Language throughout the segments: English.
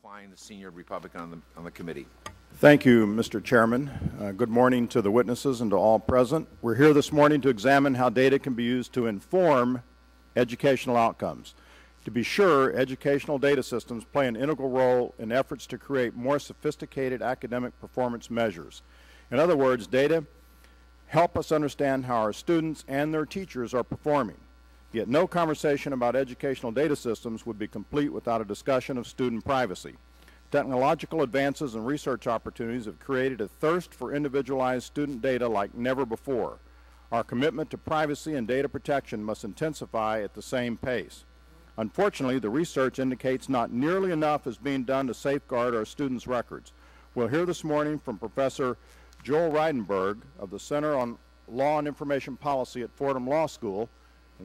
Kline, the senior Republican on the committee. Thank you, Mr. Chairman. Good morning to the witnesses and to all present. We're here this morning to examine how data can be used to inform educational outcomes. To be sure, educational data systems play an integral role in efforts to create more sophisticated academic performance measures. In other words, data help us understand how our students and their teachers are performing. Yet no conversation about educational data systems would be complete without a discussion of student privacy. Technological advances and research opportunities have created a thirst for individualized student data like never before. Our commitment to privacy and data protection must intensify at the same pace. Unfortunately, the research indicates not nearly enough is being done to safeguard our students' records. We'll hear this morning from Professor Joel Reidenberg of the Center on Law and Information Policy at Fordham Law School.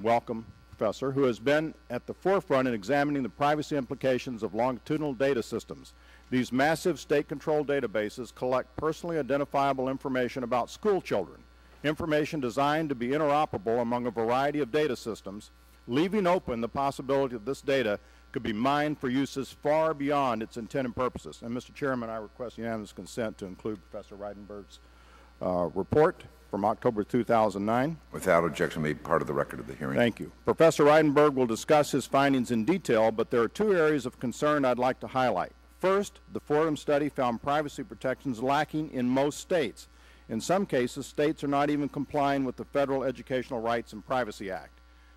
Welcome, Professor, who has been at the forefront in examining the privacy implications of longitudinal data systems. These massive state-controlled databases collect personally identifiable information about school children, information designed to be interoperable among a variety of data systems, leaving open the possibility that this data could be mined for uses far beyond its intended purposes. And, Mr. Chairman, I request unanimous consent to include Professor Reidenberg's report from October 2009. Without objection, made part of the record of the hearing. Thank you. Professor Reidenberg will discuss his findings in detail, but there are two areas of concern I'd like to highlight. First, the Fordham study found privacy protections lacking in most states. In some cases, states are not even complying with the Federal Educational Rights and Privacy Act.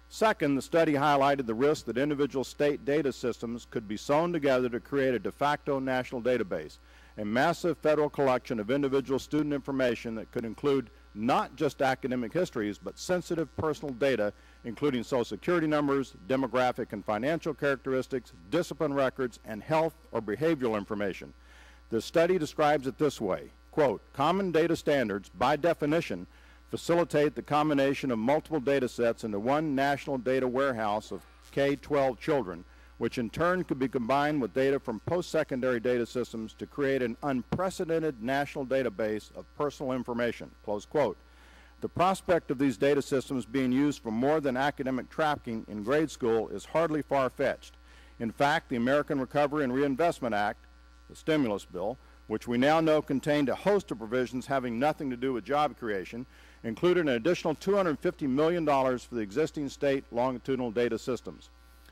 Second, the study highlighted the risk that individual state data systems could be sewn together to create a de facto national database, a massive federal collection of individual student information that could include not just academic histories, but sensitive personal data, including Social Security numbers, demographic and financial characteristics, discipline records, and health or behavioral information. The study describes it this way, quote, "Common data standards, by definition, facilitate the combination of multiple data sets into one national data warehouse of K-12 children, which in turn could be combined with data from post-secondary data systems to create an unprecedented national database of personal information," close quote. The prospect of these data systems being used for more than academic tracking in grade school is hardly far-fetched. In fact, the American Recovery and Reinvestment Act, the stimulus bill, which we now know contained a host of provisions having nothing to do with job creation, included an additional $250 million for the existing state longitudinal data systems.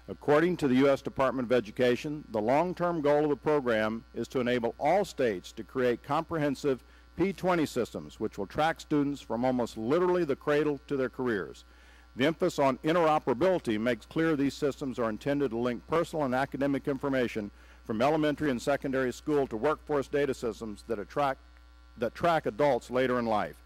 According to the U.S. Department of Education, the long-term goal of the program is to enable all states to create comprehensive P20 systems, which will track students from almost literally the cradle to their careers. The emphasis on interoperability makes clear these systems are intended to link personal and academic information from elementary and secondary school to workforce data systems that track adults later in life.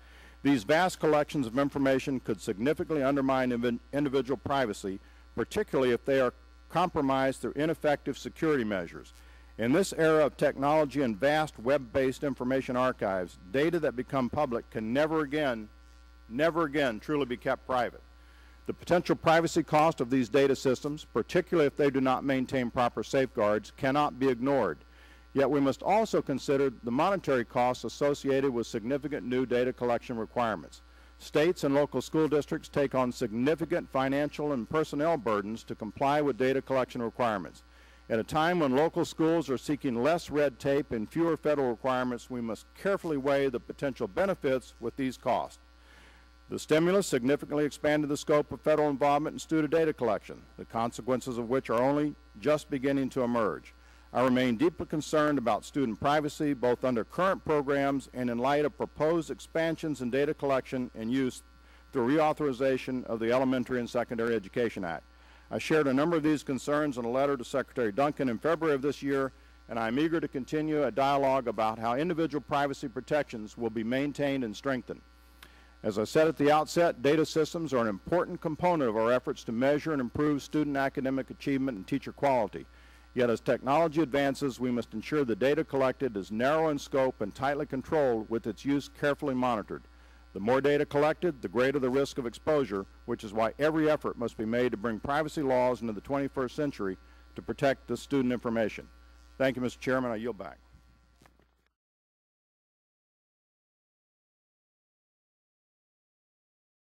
These vast collections of information could significantly undermine individual privacy, particularly if they are compromised through ineffective security measures. In this era of technology and vast web-based information archives, data that become public can never again truly be kept private. The potential privacy cost of these data systems, particularly if they do not maintain proper safeguards, cannot be ignored. Yet we must also consider the monetary costs associated with significant new data collection requirements. States and local school districts take on significant financial and personnel burdens to comply with data collection requirements. At a time when local schools are seeking less red tape and fewer federal requirements, we must carefully weigh the potential benefits with these costs. The stimulus significantly expanded the scope of federal involvement in student data collection, the consequences of which are only just beginning to emerge. I remain deeply concerned about student privacy, both under current programs and in light of proposed expansions in data collection and use through reauthorization of the Elementary and Secondary Education Act. I shared a number of these concerns in a letter to Secretary Duncan in February of this year, and I'm eager to continue a dialogue about how individual privacy protections will be maintained and strengthened. As I said at the outset, data systems are an important component of our efforts to measure and improve student academic achievement and teacher quality. Yet as technology advances, we must ensure the data collected is narrow in scope and tightly controlled, with its use carefully monitored. The more data collected, the greater the risk of exposure, which is why every effort must be made to bring privacy laws into the 21st century to protect this student information. Thank you, Mr. Chairman. I yield back.